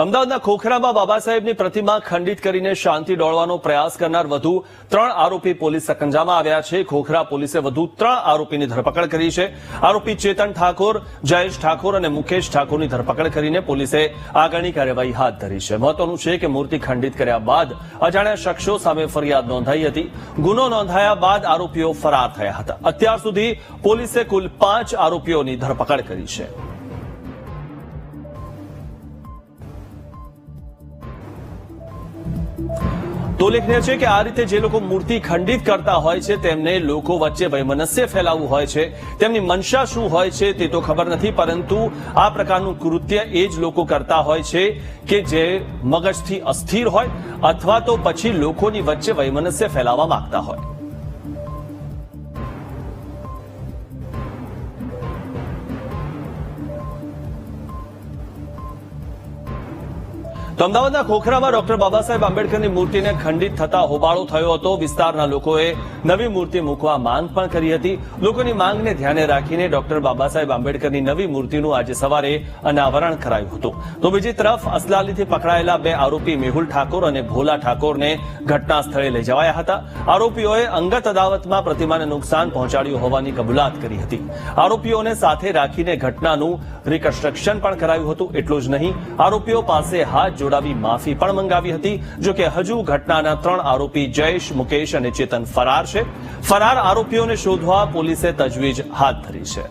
અમદાવાદના ખોખરામાં બાબા સાહેબની પ્રતિમા ખંડિત કરીને શાંતિ ડોળવાનો પ્રયાસ કરનાર વધુ 3 આરોપી પોલીસ સકંજામાં આવ્યા છે। ખોખરા પોલીસે વધુ 3 આરોપીની ધરપકડ કરી છે। આરોપી ચેતન ઠાકોર, જયેશ ઠાકોર અને મુકેશ ઠાકોરની ધરપકડ કરીને પોલીસે આગળની કાર્યવાહી હાથ ધરી છે। મહત્વનું છે કે મૂર્તિ ખંડિત કર્યા બાદ અજાણ્યા શખ્સો સામે ફરિયાદ નોંધાઈ હતી। ગુનો નોંધાયા બાદ આરોપીઓ ફરાર થયા હતા। અત્યાર સુધી પોલીસે કુલ 5 આરોપીઓની ધરપકડ કરી છે। તો ઉલ્લેખનીય છે કે આ રીતે જે લોકો મૂર્તિ ખંડિત કરતા હોય છે તેમને લોકો વચ્ચે વૈમનસ્ય ફેલાવવું હોય છે। તેમની મનસા શું હોય છે તે તો ખબર નથી, પરંતુ આ પ્રકારનું કૃત્ય એ જ લોકો કરતા હોય છે કે જે મગજથી અસ્થિર હોય અથવા તો પછી લોકોની વચ્ચે વૈમનસ્ય ફેલાવવા માંગતા હોય। તો અમદાવાદના ખોખરામાં ડોક્ટર બાબા સાહેબ આંબેડકરની મૂર્તિને ખંડિત થતા હોબાળો થયો હતો। વિસ્તારના લોકોએ નવી મૂર્તિ મૂકવા માંગ પણ કરી હતી। લોકોની માંગને ધ્યાને રાખીને ડોક્ટર બાબા સાહેબ આંબેડકરની નવી મૂર્તિનું આજે સવારે અનાવરણ કરાયું હતું। તો બીજી તરફ અસલાલીથી પકડાયેલા 2 આરોપી મેહુલ ઠાકોર અને ભોલા ઠાકોરને ઘટના સ્થળે લઈ જવાયા હતા। આરોપીઓએ અંગત અદાવતમાં પ્રતિમાને નુકસાન પહોંચાડ્યું હોવાની કબૂલાત કરી હતી। આરોપીઓને સાથે રાખીને ઘટનાનું રિકન્સ્ટ્રક્શન પણ કરાયું હતું। એટલું જ નહીં, આરોપીઓ પાસે હાથ જોડાવી માફી પણ મંગાવી હતી। જો કે હજુ ઘટનાના 3 આરોપી જયેશ, મુકેશ અને ચેતન ફરાર છે। ફરાર આરોપીઓને શોધવા પોલીસે તજવીજ હાથ ધરી છે।